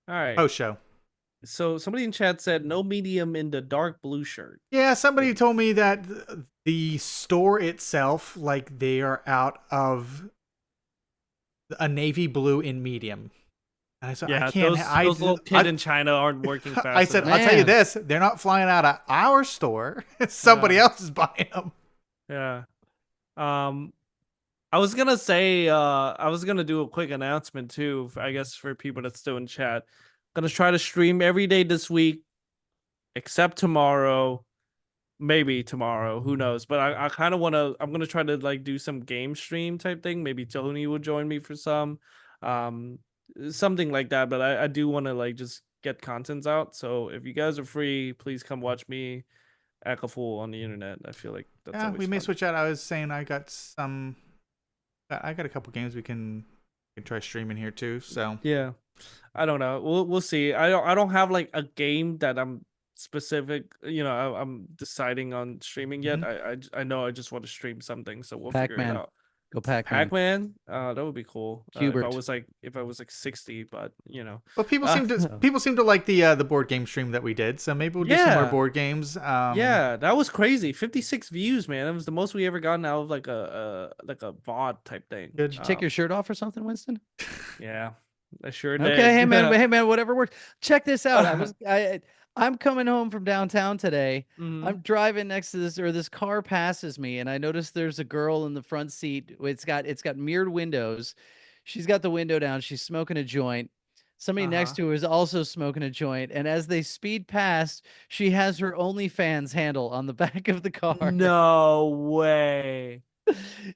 All right. Post show. So somebody in chat said no medium in the dark blue shirt. Yeah, somebody told me that the store itself, like they are out of a navy blue in medium. And I said, I Yeah, can't. those little kid in China aren't working I fast said, enough. I'll tell you Man. this: they're not flying out of our store. Somebody else is buying them. Yeah. Um, I was gonna say, I was gonna do a quick announcement too. I guess for people that's still in chat, gonna try to stream every day this week, except tomorrow. Maybe tomorrow, who knows? But I kind of want to. I'm gonna try to like do some game stream type thing. Maybe Tony will join me for some, um, something like that. But I do want to like just get contents out. So if you guys are free, please come watch me act a fool on the internet. I feel like that's Yeah, always we may fun. switch out. I was saying I got a couple games we can try streaming here too. So Yeah, I don't know. We'll see. I don't have like a game that I'm specific. I'm deciding on streaming yet. I know I just want to stream something, so we'll figure it Pac-Man. out. Go Pac-Man. Pac-Man, that would be cool. Hubert. If I was like 60, but but people uh, seem to like the board game stream that we did. So maybe we'll do some more yeah, board games. yeah, that was crazy. 56 views, man. It was the most we ever gotten out of like a VOD type thing. Good. Did you take your shirt off or something, Winston? Yeah, I sure did. Okay, hey man, whatever works. Check this out. I'm coming home from downtown today. Mhm. I'm driving next to this car passes me, and I notice there's a girl in the front seat. It's got mirrored windows. She's got the window down. She's smoking a joint. Somebody next to her is also smoking a joint, and as they speed past, she has her OnlyFans handle on the back of the car. No way.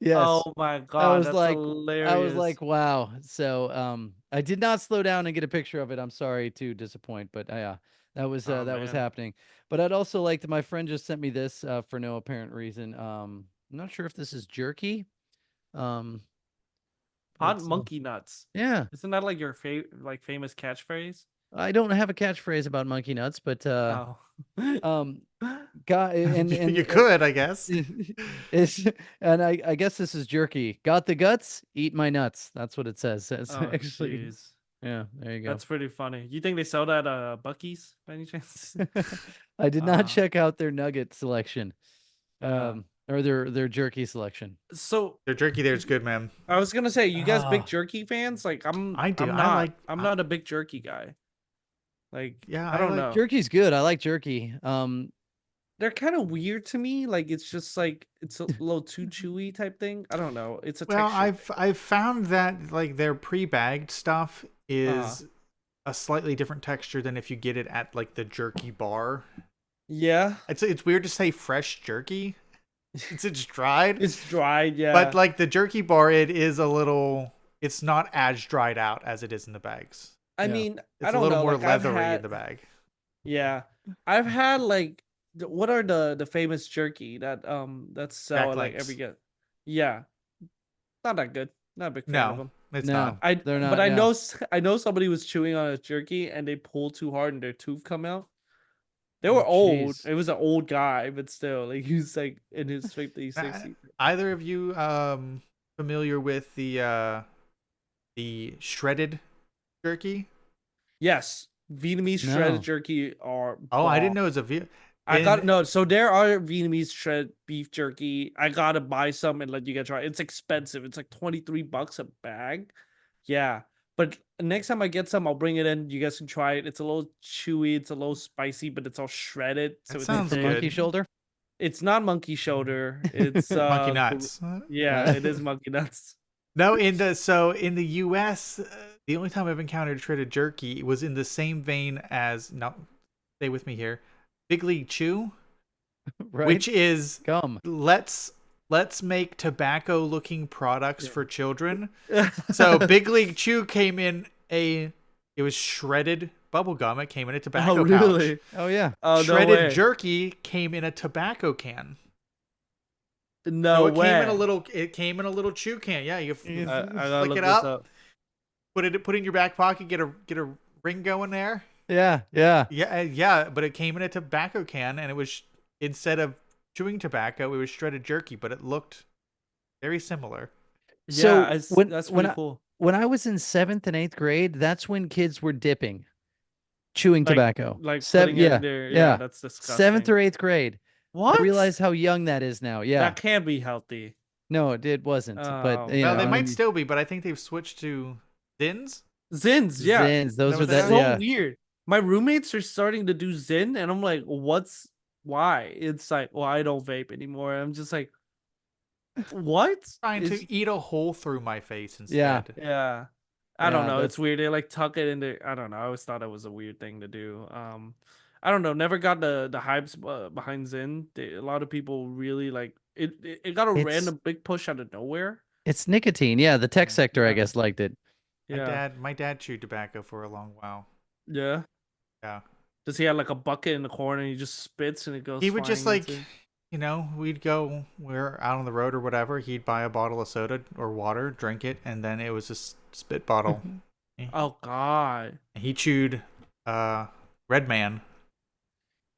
Yes. Oh my I god, was that's like, hilarious. wow. So, I did not slow down and get a picture of it. I'm sorry to disappoint, but yeah, Oh that was man. happening. But I'd also like to, my friend just sent me this, for no apparent reason. I'm not sure if this is jerky. Um, but Hot it's, monkey nuts. yeah, Isn't that like your famous catchphraise? I don't have a catchphrase about monkey nuts, but, Oh. um, got, you could, I guess. It's and I guess this is jerky. Got the guts? Eat my nuts. That's what it says. It's Oh actually, jeez. yeah, there you go. That's pretty funny. You think they sell that Bucky's by any chance? I did not uh, check out their nugget selection, uh or their jerky selection. so Their jerky there's good, man. I was gonna say, you guys big Ah, jerky fans? Like I do. I'm not a big jerky guy. Like Yeah, I I don't like. know. jerky's good. I like jerky. They're kind of weird to me. Like it's just like it's a little too chewy type thing. I don't know. It's a Well, texture I've found that like their pre-bagged stuff thing. is a slightly different texture than if you get it at like the jerky bar. Yeah. It's weird to say fresh jerky. It's dried. It's dried, yeah. But like the jerky bar, it is a little. It's not as dried out as it is in the bags. I Yeah. mean, It's I a don't little know. more Like I've leathery in had, the bag. yeah, I've had like, what are the famous jerky that sell Back at like every links. get? Yeah, not that good. Not a big fan of No, them. it's No, not. they're not. But I Yeah. know I know somebody was chewing on a jerky and they pulled too hard and their tooth come out. They Oh, were old. jeez. It was an old guy, but still, like he was like in his 50s, Uh, 60s. Either of you familiar with the shredded jerky? Yes, Vietnamese shredded No. jerky are Oh, I didn't bomb. know it was a I got no. So there are Vietnamese shredded beef jerky. I gotta buy some and let you guys try. It's expensive. It's like $23 a bag. Yeah, but next time I get some, I'll bring it in. You guys can try it. It's a little chewy. It's a little spicy, but it's all shredded. So That it's sounds The thick. monkey good. shoulder. It's not monkey shoulder. It's Monkey nuts. yeah, it is monkey nuts. No, in the U.S., the only time I've encountered shredded jerky was in the same vein as now. Stay with me here. Big League Chew, Right. which is Gum. let's make tobacco looking products for children. So Big League Chew came in it was shredded bubble gum. It came in a tobacco Oh really? pouch. Oh yeah. Oh no Shredded way. jerky came in a tobacco can. No it way. came in a little chew can. Yeah, you I gotta flick look it this up, up. put it in your back pocket, get a ring going there. Yeah. Yeah. Yeah, but it came in a tobacco can, and it was instead of chewing tobacco, it was shredded jerky, but it looked very similar. So Yeah, when that's when pretty I cool. when I was in 7th and 8th grade, that's when kids were dipping. chewing Like- tobacco. Like Seven, putting it yeah, in there. yeah. That's disgusting. 7th or 8th grade. what? I realize how young that is now. Yeah. That can't be healthy. No, it wasn't. But Oh, you Well, know, they I might mean, still be, but I think they've switched to Zins. Zins, yeah. Zins, those That are was the So yeah. weird. My roommates are starting to do Zin, and I'm like, why? It's like, well, I don't vape anymore. I'm just like, what? Trying It's- to eat a hole through my face Yeah. instead. Yeah. I don't Yeah, know. that's- It's weird. They like tuck it in there. I don't know. I always thought it was a weird thing to do. I don't know. Never got the hypes behind Zin. A lot of people really like it. It got a It's- random big push out of nowhere. It's nicotine. Yeah, the tech Yeah. sector, I Yeah. guess, liked it. Yeah. My dad chewed tobacco for a long while. Yeah. Yeah. Does he have like a bucket in the corner and he just spits and it goes? He would just flying like, into- we'd go, we're out on the road or whatever. He'd buy a bottle of soda or water, drink it, and then it was a spit bottle. Oh God. He chewed Red Man.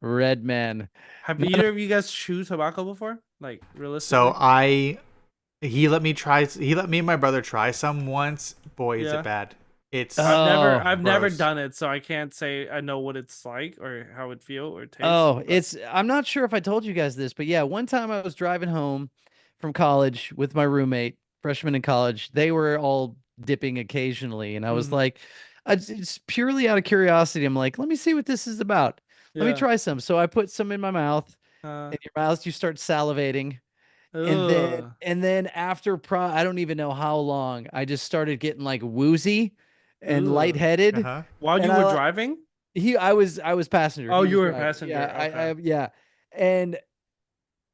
Red Man. Have None either of you guys chewed tobacco before? Like realistically? So he let me and my brother try some once. Boy, is Yeah. it bad. It's I've never gross. done it, so I can't say I know what it's like or how it feel or taste. Oh, but- I'm not sure if I told you guys this, but yeah, one time I was driving home from college with my roommate, freshman in college. They were all dipping occasionally, and I was Mhm. like, it's purely out of curiosity. I'm like, let me see what this is about. Let me Yeah. try some. So I put some in my mouth. Uh, In your mouth, you start salivating. ugh. And then after I don't even know how long, I just started getting like woozy and Ugh. lightheaded. Uh-huh. While you and I were li- driving? I was passenger. Oh, he you was were a driving. passenger, Yeah, okay. yeah. And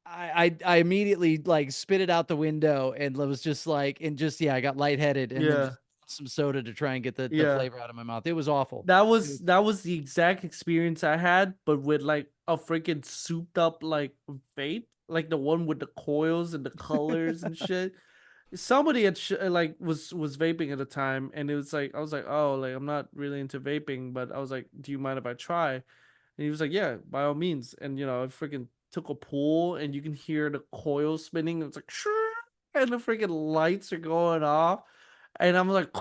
I immediately like spit it out the window and was just like, I got lightheaded and then Yeah. just some soda to try and get the Yeah. flavor out of my mouth. It was awful. That was the exact experience I had, but with like a freaking souped up like vape, like the one with the coils and the colors and shit. Somebody had like was vaping at the time, and it was like I was like, oh, like I'm not really into vaping, but I was like, do you mind if I try? And he was like, yeah, by all means. And I freaking took a pull, and you can hear the coil spinning. And it's like, and the freaking lights are going off, and I'm like,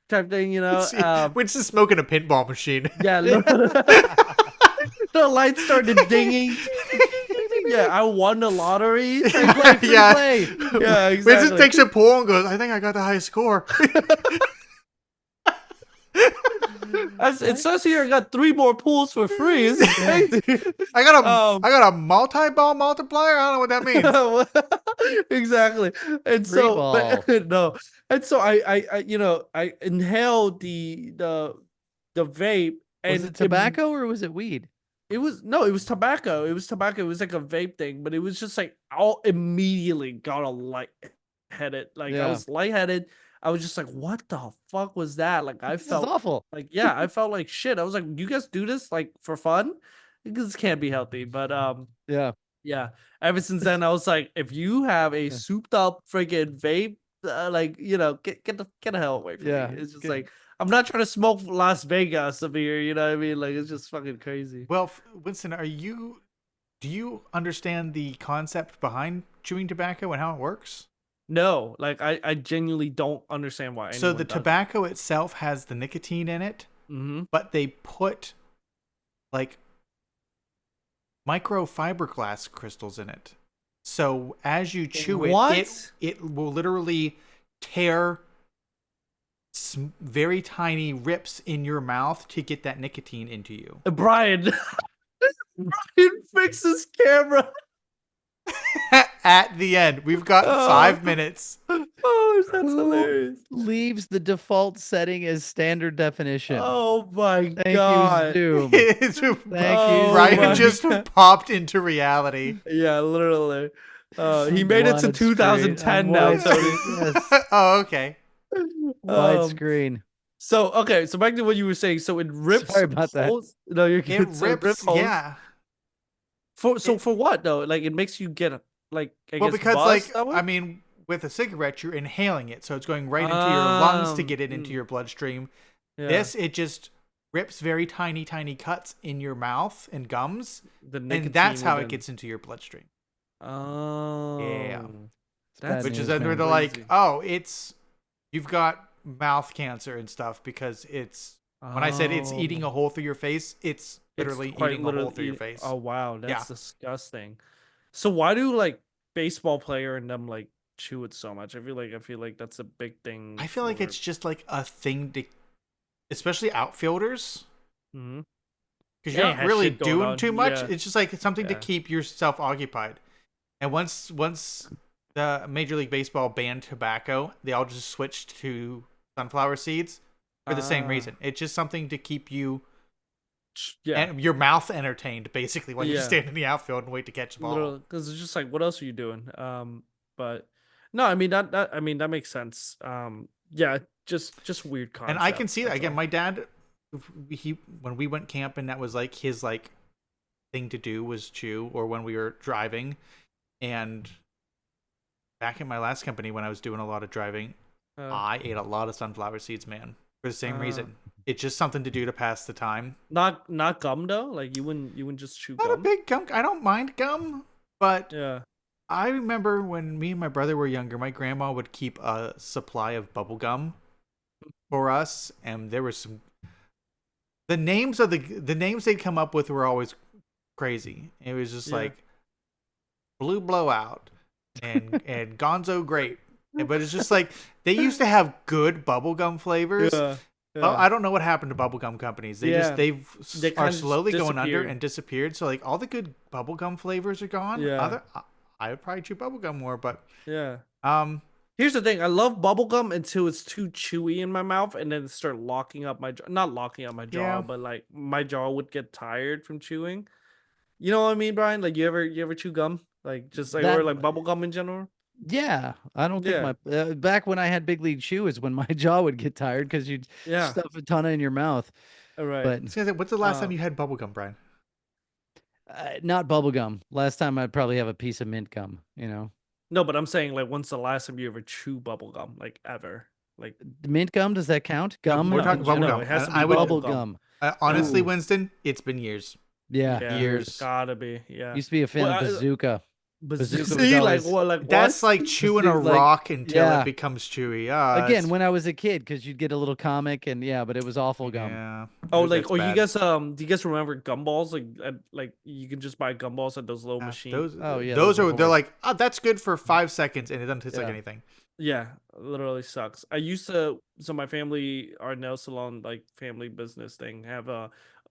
type thing, We're just smoking a pinball machine. yeah, the lights started dinging. Yeah, I won the lottery. Free Yeah. play. Yeah, Winston exactly. takes a pull and goes, I think I got the highest score. It says here I got 3 more pools for free. Is it crazy? I got Um, a multi-ball multiplier. I don't know what that means. Exactly. And Free so ball. no. And so I inhaled the vape, and Was it tobacco or was it weed? It was tobacco. It was tobacco. It was like a vape thing, but it was just like I immediately got a lightheaded. Like I Yeah. was lightheaded. I was just like, what the fuck was that? Like I This is felt awful. like, yeah, I felt like shit. I was like, you guys do this like for fun? Because this can't be healthy. But Yeah. yeah. Ever since then, I was like, if you have a Yeah. souped up freaking vape, get the hell away from Yeah, me. It's just good. like I'm not trying to smoke Las Vegas up here. You know what I mean? Like it's just fucking crazy. Well, Winston, do you understand the concept behind chewing tobacco and how it works? No, like I genuinely don't understand why. So the tobacco itself has the nicotine in it, Mm-hmm. but they put like microfiberglass crystals in it. So as you chew What? it will literally tear very tiny rips in your mouth to get that nicotine into you. Brian, Brian, fix this camera. At the end, we've got Oh. 5 minutes. Oh, that's Who hilarious. Leaves the default setting as standard definition. Oh my Thank god. you, Zoom. It's- Thank Oh you. my Ryan just God. popped into reality. Yeah, literally. He made it to Widescreen. 2010 I'm now, widescreen. Tony. Yes. Oh, okay. Widescreen. So okay, so back to what you were saying. So it rips. Sorry about that. holes. No, you're It good. So rips. holes. Yeah. For what though? Like it makes you get I Well, guess because buzzed that way? I mean, with a cigarette, you're inhaling it, so it's going right into your lungs to get it into Mm. your bloodstream. Yeah, This, it just rips very tiny, tiny cuts in your mouth and gums, the and nicotine that's how would it then- gets into your bloodstream. Oh, Bad Which news, is then where man. they're like, Crazy. oh, you've got mouth cancer and stuff because it's When I said it's eating Oh, a hole through your face, it's literally quite eating a hole literally. through your face. Oh wow, Yeah. that's disgusting. So why do like baseball player and them like chew it so much? I feel like that's a big thing I feel like for. it's just like a thing to, especially outfielders, Mhm. because They you're not had really shit going doing on. too much. Yeah. It's just like something to Yeah. keep yourself occupied. And once the Major League Baseball banned tobacco, they all just switched to sunflower seeds for the same Ah. reason. It's just something to keep you Yeah. and your mouth entertained, basically, when you Yeah. stand in the outfield and wait to catch the ball. Because it's just like, what else are you doing? But no, I mean that makes sense. Yeah, just weird concept. And I can see that that's again. all. My dad, he when we went camping, that was like his like thing to do was chew, or when we were driving. And back in my last company, when I was doing a lot of driving, Uh, I ate a lot of sunflower seeds, man, for the same Ah. reason. It's just something to do to pass the time. not gum though. Like you wouldn't just chew Not a gum. big gum. I don't mind gum, but Yeah. I remember when me and my brother were younger, my grandma would keep a supply of bubble gum for us, and there was some. The names of the names they'd come up with were always crazy. It was just Yeah. like Blue Blowout and Gonzo Grape. But it's just like they used to have good bubblegum flavors. Yeah. Well, I don't know what happened to bubblegum companies. They Yeah. they They are kinda just slowly going under disappeared. and disappeared. So like all the good bubblegum flavors are gone. Yeah. I would probably chew bubblegum more, but Yeah. um Here's the thing. I love bubblegum until it's too chewy in my mouth and then start locking up my jaw. Not locking up my jaw, Yeah. but like my jaw would get tired from chewing. You know what I mean, Brian? Like you ever chew gum? Like just like That or like bubble gum in general? Yeah, I don't think Yeah. my back when I had Big League Chew is when my jaw would get tired because you'd Yeah. stuff a ton in your mouth. All right. But what's the last time Uh, you had bubblegum, Brian? not bubble gum. Last time I'd probably have a piece of mint gum. You know, No, but I'm saying like when's the last time you ever chew bubble gum? Like ever? Like mint gum, does that count? No, Gum. we're no, talking in no, general? bubblegum. it has to I be would Bubble gum. gum. honestly, Ooh. Winston, it's been years. Yeah, Yeah, Years. gotta be. Yeah. used to be a fan Well, of bazooka. Bazooka was See, like always- what? Like That's what? like chewing a Like, rock until yeah. it becomes chewy. Ah, Again, it's- when I was a kid, because you'd get a little comic and yeah, but it was awful gum. yeah. Oh, That's like, or you bad. guys, do you guys remember gumballs? Like you can just buy gumballs at those little machines. Oh, yeah, those those are are they're horrible. like, oh, that's good for 5 seconds, and it doesn't taste like Yeah. anything. Yeah, literally sucks. I used to, so my family, our nail salon, like family business thing, have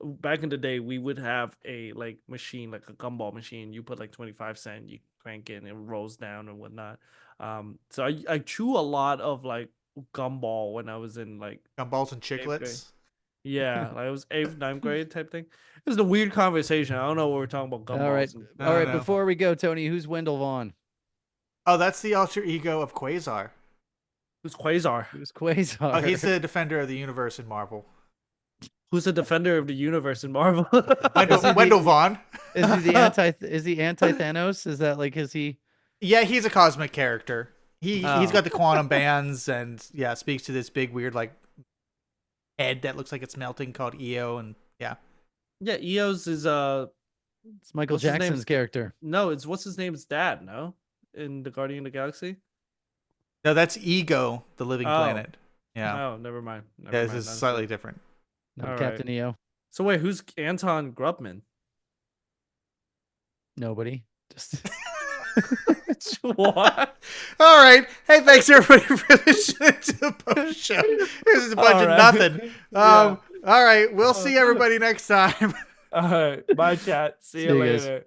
back in the day, we would have a like machine, like a gumball machine. You put like 25 cents, you crank it, and it rolls down and whatnot. So I chew a lot of like gumball when I was in like, Gumballs and grade. chiclets. yeah, like it was 8th, 9th grade type thing. It was a weird conversation. I don't know what we're talking about gumballs. All right, and- No, all right. no. Before we go, Tony, who's Wendell Vaughn? Oh, that's the alter ego of Quasar. Who's Quasar? Who's Quasar? Oh, he's the defender of the universe in Marvel. Who's the defender of the universe in Marvel? Wendell Vaughn. Is he the anti? Is he anti Thanos? Is that like is he? Yeah, he's a cosmic character. He's Oh. got the quantum bands and yeah, speaks to this big weird like head that looks like it's melting called EO and yeah. Yeah, Eos is It's Michael What's his name? Jackson's character. no, it's what's his name's dad, no? In the Guardian of the Galaxy? No, that's Ego, the living Oh. planet. Yeah. Oh, never mind. Never Yeah, mind. this is That's- slightly different. No, All Captain right. EO. So wait, who's Anton Grubman? Nobody. Just What? All right. Hey, thanks everybody for listening to the post show. This is a bunch All of right. nothing. Yeah. All right. We'll see everybody next time. All right. Bye, chat. See See you you guys. later.